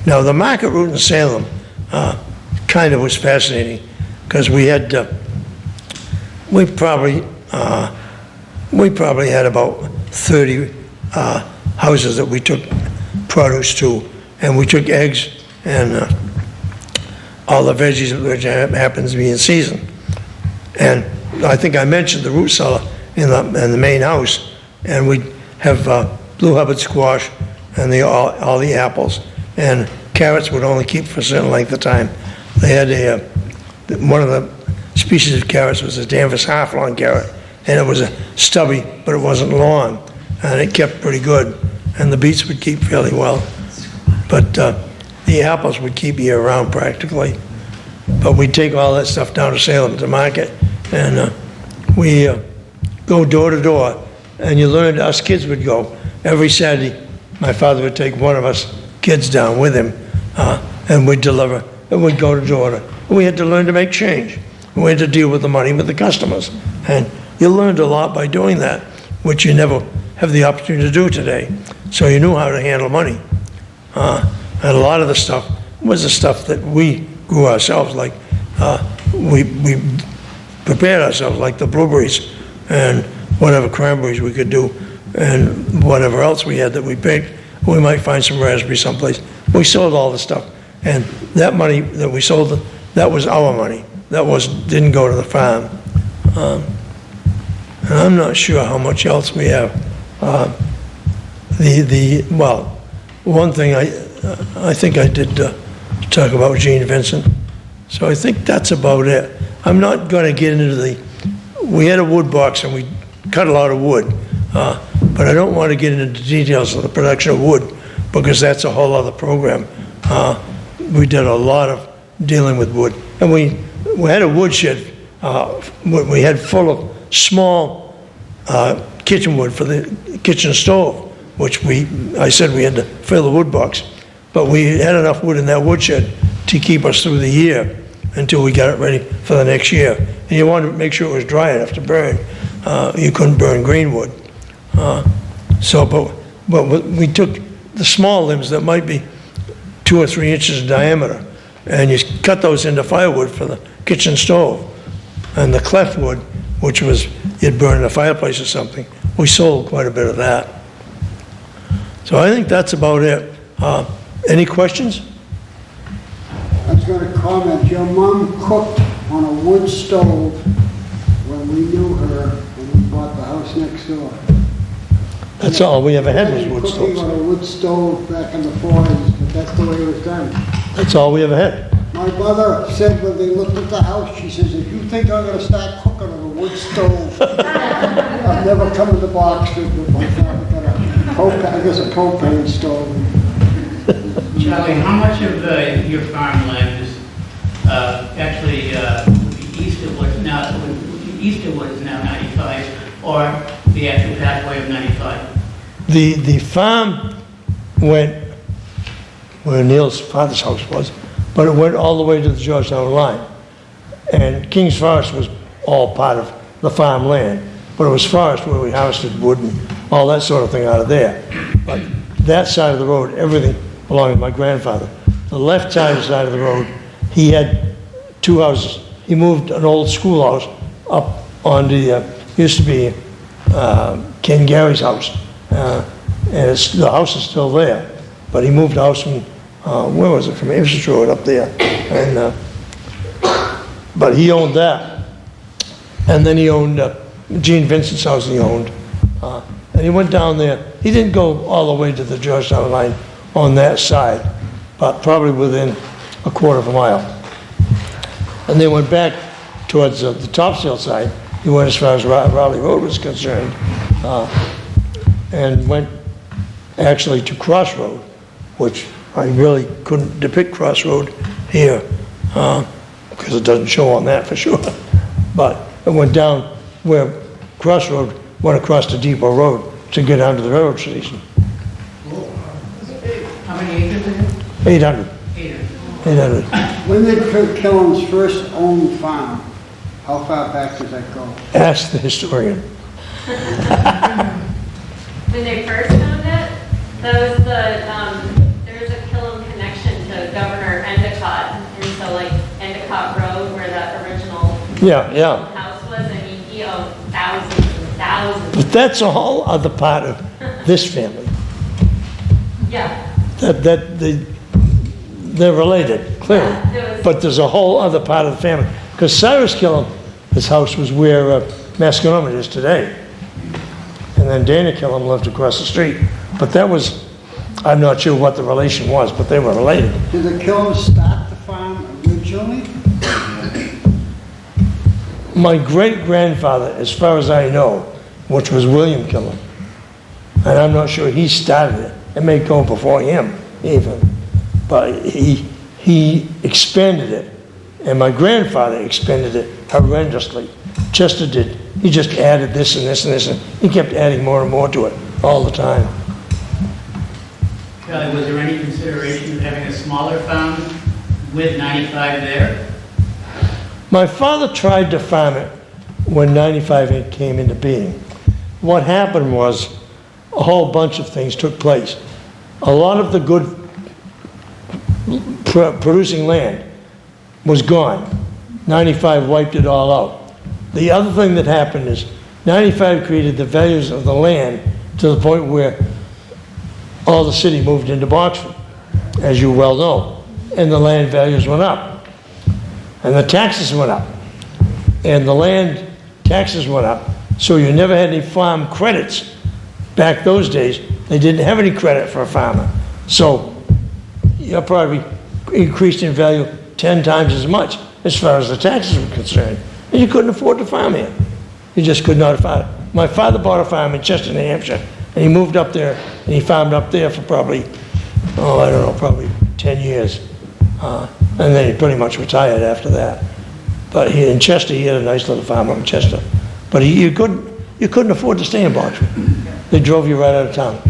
Now the market route in Salem kind of was fascinating because we had, we probably had about 30 houses that we took produce to, and we took eggs and all the veggies which happens to be in season. And I think I mentioned the root cellar in the main house, and we'd have blue Hubbard squash and all the apples, and carrots would only keep for a certain length of time. They had one of the species of carrots was a Danvers half-long carrot, and it was a stubby, but it wasn't long, and it kept pretty good, and the beets would keep fairly well. But the apples would keep year-round practically. But we'd take all that stuff down to Salem to market, and we go door to door, and you learned, us kids would go. Every Saturday, my father would take one of us kids down with him, and we'd deliver, and we'd go to door. We had to learn to make change. We had to deal with the money with the customers. And you learned a lot by doing that, which you never have the opportunity to do today. So you knew how to handle money. And a lot of the stuff was the stuff that we grew ourselves, like we prepared ourselves, like the blueberries and whatever cranberries we could do and whatever else we had that we picked. We might find some raspberries someplace. We sold all the stuff. And that money that we sold, that was our money. That didn't go to the farm. And I'm not sure how much else we have. Well, one thing I think I did talk about Gene Vincent. So I think that's about it. I'm not going to get into we had a wood box and we cut a lot of wood, but I don't want to get into the details of the production of wood because that's a whole other program. We did a lot of dealing with wood. And we had a woodshed we had full of small kitchen wood for the kitchen stove, which I said we had to fill the wood box. But we had enough wood in that woodshed to keep us through the year until we got it ready for the next year. And you wanted to make sure it was dry enough to burn. You couldn't burn green wood. But we took the small limbs that might be 2 or 3 inches in diameter, and you cut those into firewood for the kitchen stove. And the cleft wood, which was, you'd burn in a fireplace or something, we sold quite a bit of that. So I think that's about it. Any questions?
I was gonna comment, your mom cooked on a wood stove when we knew her, when we bought the house next door.
That's all we ever had was wood
Cooking on
stoves.
a wood stove back in the 40s, but that's the way it was done.
That's all we ever had.
My mother said when they looked at the house, she says, if you think I'm gonna start cooking on a wood stove, I've never come to the Boxford, but my father got a propane stove.
Charlie, how much of your farmland is actually Easterwood is now 95, or the actual pathway of 95?
The farm went where Neil's father's house was, but it went all the way to the Georgetown line. And King's Forest was all part of the farmland, but it was forest where we harvested wood and all that sort of thing out of there. But that side of the road, everything belonged to my grandfather. The left side of the road, he had 2 houses. He moved an old schoolhouse up on the, used to be Ken Gary's house. And the house is still there, but he moved the house from, where was it, from Ipswich Road up there. And, but he owned that. And then he owned Gene Vincent's house he owned. And he went down there. He didn't go all the way to the Georgetown line on that side, but probably within a quarter of a mile. And they went back towards the Topsail side. He went as far as Raleigh Road was concerned, and went actually to Cross Road, which I really couldn't depict Cross Road here, because it doesn't show on that for sure. But it went down where Cross Road went across the Depot Road to get onto the railroad station.
How many acres is it?
800. 800.
When did Kirk Killam's first owned farm? How far back does that go?
Ask the historian.
When they first owned it, that was there was a Killam connection to Governor Endicott, and so like Endicott Road, where that original
Yeah.
house was, I mean, he owned thousands and thousands.
But that's a whole other part of this family.
Yeah.
They're related, clearly.
Yeah,
But there's a whole other part of the family. Because Cyrus Killam, his house was where Masconomet is today. And then Dana Killam lived across the street. But that was, I'm not sure what the relation was, but they were related.
Did the Killams start the farm originally?
My great-grandfather, as far as I know, which was William Killam, and I'm not sure he started it. It may go before him, even. But he expanded it. And my grandfather expanded it horrendously. Chester did. He just added this and this and this, and he kept adding more and more to it all the time.
Charlie, was there any consideration of having a smaller farm with 95 there?
My father tried to farm it when 95 came into being. What happened was a whole bunch of things took place. A lot of the good producing land was gone. 95 wiped it all out. The other thing that happened is 95 created the values of the land to the point where all the city moved into Boxford, as you well know, and the land values went up, and the taxes went up, and the land taxes went up, so you never had any farm credits. Back those days, they didn't have any credit for a farmer, so your property increased in value 10 times as much as far as the taxes were concerned, and you couldn't afford to farm here. You just could not afford it. My father bought a farm in Chester, New Hampshire, and he moved up there, and he farmed up there for probably, probably 10 years. And then he pretty much retired after that. But in Chester, he had a nice little farm up in Chester. But you couldn't afford to stay in Boxford. They drove you right out of town.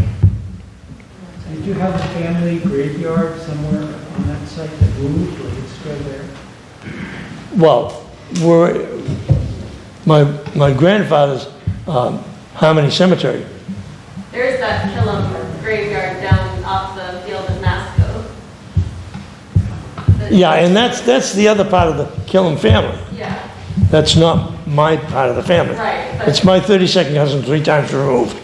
Did you have a family graveyard somewhere on that site that moved, or it's still there?
Well, my grandfather's Harmony Cemetery.
There's that Killam graveyard down off the field in Masco.
Yeah, and that's the other part of the Killam family.
Yeah,
That's not my part of the family.
right, but
It's my 32nd cousin 3 times removed.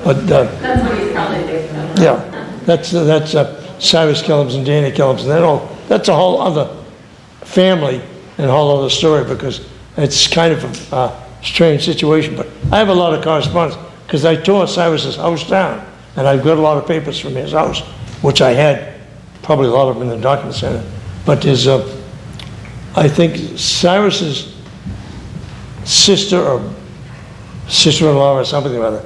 But,
that's what he's probably thinking of.
yeah, that's Cyrus Killam's and Dana Killam's, and that's a whole other family and a whole other story, because it's kind of a strange situation. But I have a lot of correspondence, because I tore Cyrus's house down, and I've got a lot of papers from his house, which I had, probably a lot of them in the document center. But there's I think Cyrus's sister or sister-in-law or something or other,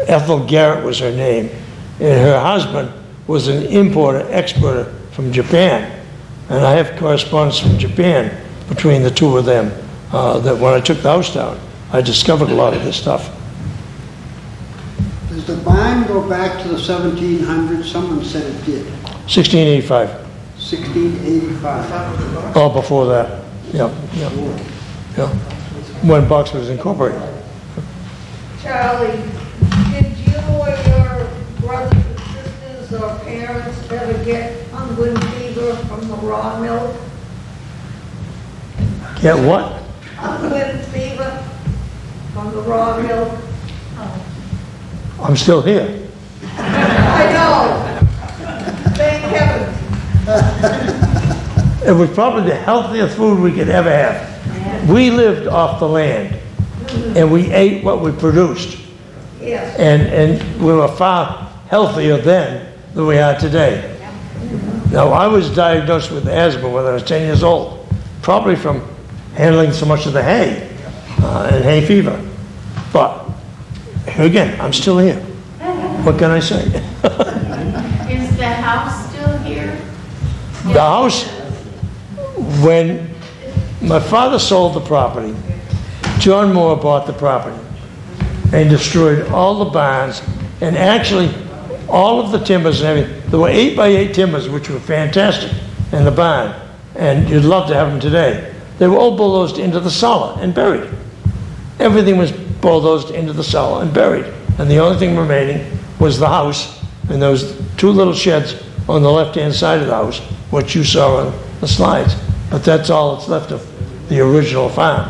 Ethel Garrett was her name, and her husband was an importer, exporter from Japan. And I have correspondence from Japan between the two of them, that when I took the house down, I discovered a lot of this stuff.
Does the barn go back to the 1700s? Someone said it did.
1685,
1685.
or before that, yeah. When Box was incorporated.
Charlie, did you or your brothers and sisters or parents ever get unwin fever from the raw milk?
Get what?
Unwin fever from the raw milk?
I'm still here.
I know. Thank heaven.
It was probably the healthiest food we could ever have. We lived off the land, and we ate what we produced.
Yes.
And we were far healthier then than we are today. Now, I was diagnosed with asthma when I was 10 years old, probably from handling so much of the hay and hay fever. But here again, I'm still here. What can I say?
Is the house still here?
The house, when my father sold the property, John Moore bought the property and destroyed all the barns, and actually all of the timbers and everything. There were 8x8 timbers, which were fantastic, in the barn, and you'd love to have them today. They were all bulldozed into the cellar and buried. Everything was bulldozed into the cellar and buried, and the only thing remaining was the house and those 2 little sheds on the left-hand side of the house, which you saw on the slides. But that's all that's left of the original farm.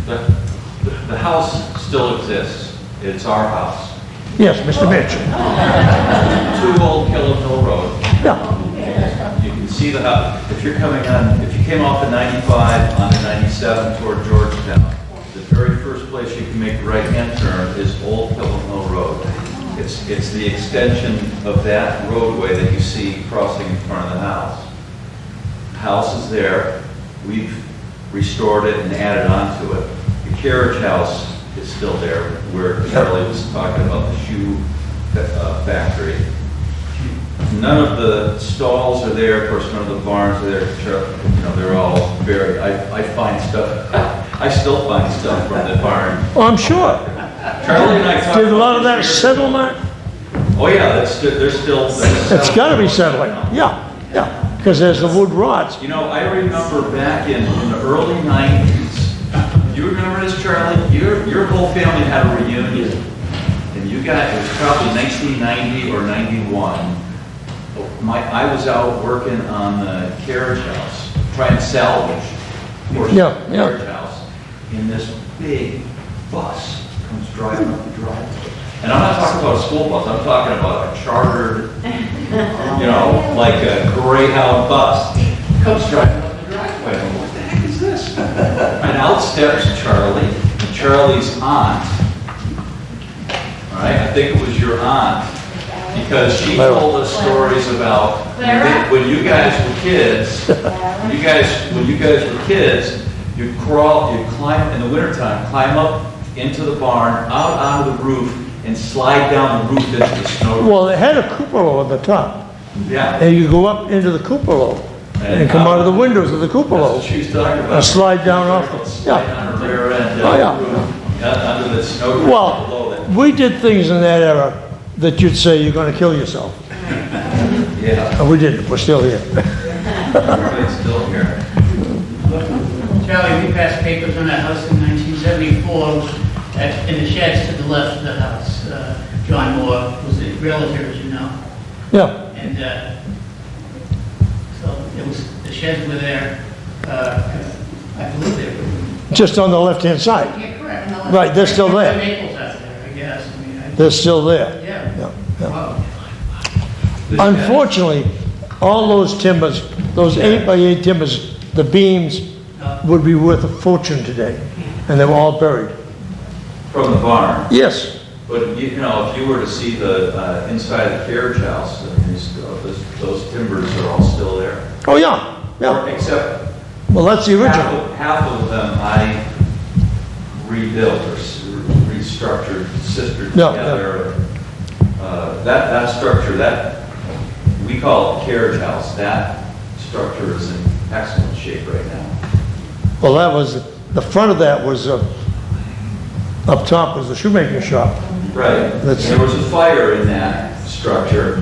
The house still exists. It's our house.
Yes, Mr. Mitchell.
2 Old Killam Hill Road.
Yeah,
You can see the house. If you came off the 95 onto 97 toward Georgetown, the very first place you can make the right-hand turn is Old Killam Hill Road. It's the extension of that roadway that you see crossing in front of the house. The house is there. We've restored it and added on to it. The carriage house is still there, where Charlie was talking about the shoe factory. None of the stalls are there. Of course, none of the barns are there. They're all buried. I find stuff. I still find stuff from the barn.
oh, I'm sure.
Charlie and I talked.
Did a lot of that settle, Mark?
Oh yeah, there's still.
It's got to be settling. Yeah, because there's the wood rods.
You know, I remember back in the early 90s. Do you remember this, Charlie? Your whole family had a reunion, and you got, it was probably 1990 or 91. I was out working on the carriage house, trying to salvage portions of the carriage house, and this big bus comes driving up the driveway. And I'm not talking about a school bus, I'm talking about a chartered, like a Greyhound bus. Comes driving up the driveway. I'm like, what the heck is this? And out steps Charlie, and Charlie's aunt. All right, I think it was your aunt, because she told us stories about when you guys were kids. When you guys were kids, you'd climb in the wintertime, climb up into the barn, out onto the roof, and slide down the roof into the snow.
Well, it had a cupola on the top,
Yeah.
and you go up into the cupola and come out of the windows of the
That's
cupola
what she's talking about.
and slide down off.
Slide
Yeah.
on her rear end,
Oh, yeah.
under the snow below
Well,
that.
we did things in that era that you'd say you're going to kill yourself,
Yeah,
and we didn't. We're still here.
everybody's still here.
Charlie, we passed papers on that house in 1974, In the sheds to the left of the house, John Moore was a realtor, as you know.
Yeah,
And so it was, the sheds were there, I believe they were.
just on the left-hand side.
Yeah, correct.
Right, they're still there.
Maples out there, I guess. I mean,
They're still there.
yeah.
Yeah, yeah.
Wow.
The sheds-
Unfortunately, all those timbers, those 8x8 timbers, the beams would be worth a fortune today, and they were all buried.
From the barn.
Yes,
But, you know, if you were to see the inside of the carriage house, I mean, those timbers are all still there.
oh, yeah, yeah.
Except
Well, that's the original.
half of them I rebuilt or restructured, sistered
Yeah,
together. That structure, that, we call it carriage house, that structure is in excellent shape right now.
Well, that was, the front of that was, up top was the shoemaking shop.
Right.
That's-
There was a fire in that structure,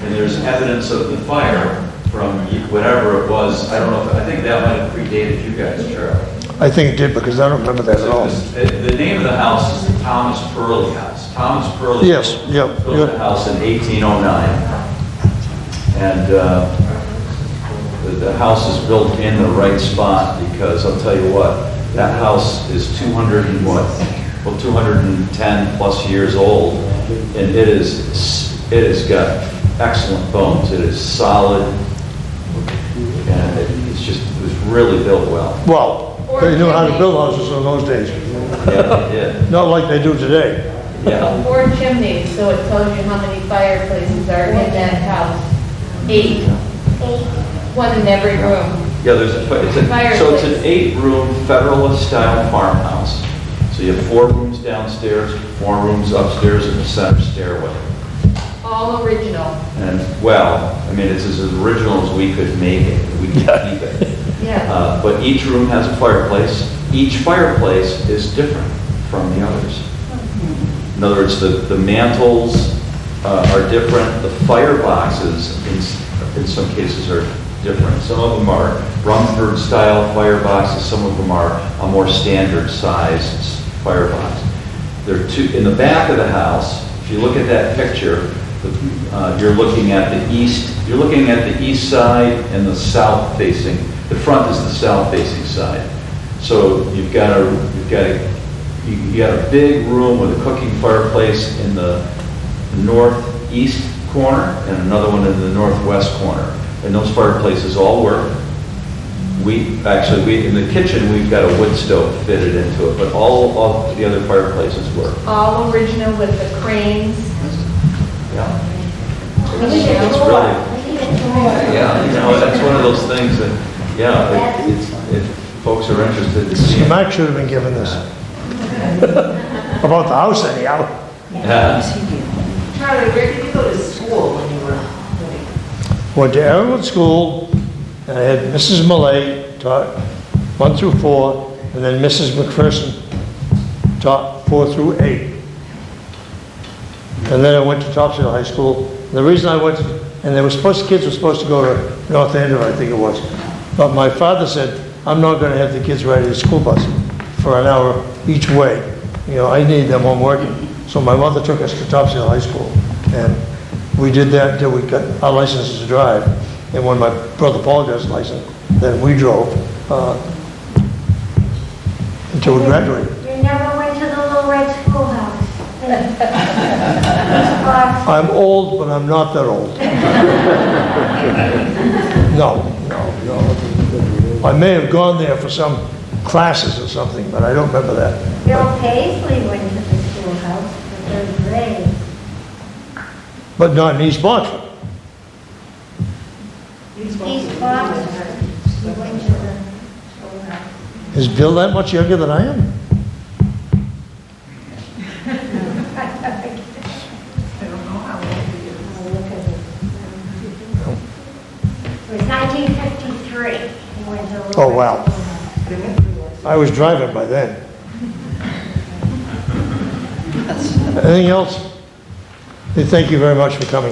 and there's evidence of the fire from whatever it was. I don't know, I think that might have predated you guys, Charlie.
I think it did, because I don't remember that at all.
The name of the house is the Thomas Purley House. Thomas Purley.
Yes, yeah,
Built the
yeah.
house in 1809. And the house is built in the right spot because I'll tell you what, that house is 210 plus years old. And it has got excellent bones. It is solid. And it was really built well.
Well, they knew how to build houses in those days,
Yeah, it did.
not like they do today.
Yeah.
4 chimneys, so it tells you how many fireplaces are in that house. 8. 1 in every room.
Yeah, so it's an 8-room Federalist-style farmhouse. So you have 4 rooms downstairs, 4 rooms upstairs, and a center stairway.
All original.
And, well, I mean, it's as original as we could make it. We could keep it.
Yeah.
But each room has a fireplace. Each fireplace is different from the others. In other words, the mantles are different. The fireboxes, in some cases, are different. Some of them are Rumford-style fireboxes. Some of them are a more standard-sized firebox. There are 2 in the back of the house. If you look at that picture, you're looking at the east. You're looking at the east side and the south-facing. The front is the south-facing side. So you got a big room with a cooking fireplace in the northeast corner and another one in the northwest corner. And those fireplaces all work. In the kitchen, we've got a wood stove fitted into it, but all of the other fireplaces work.
All original with the cranes.
Yeah. It's really, yeah, you know, that's one of those things that, yeah, if folks are interested to see.
Mike should have been given this. About the house anyhow.
Yeah.
Charlie, where did you go to school when you were?
Went to Arrowwood School, and I had Mrs. Millay taught 1 through 4, and then Mrs. McPherson taught 4 through 8. And then I went to Topsail High School. The reason I went, and kids were supposed to go to North Andover, I think it was. But my father said, I'm not going to have the kids ride a school bus for an hour each way. You know, I need them home working. So my mother took us to Topsail High School. And we did that until we got our licenses to drive. And when my brother Paul got his license, then we drove until we graduated.
You never went to the Little Red Schoolhouse.
I'm old, but I'm not that old. No. I may have gone there for some classes or something, but I don't remember that.
Bill Paisley went to the schoolhouse for 3rd grade.
But not in East Boxford.
East Boxford. He went to the schoolhouse.
Is Bill that much younger than I am?
It was 1953. He went to the Little
Oh,
Red
wow.
Schoolhouse.
I was driving by then. Anything else? Hey, thank you very much for coming.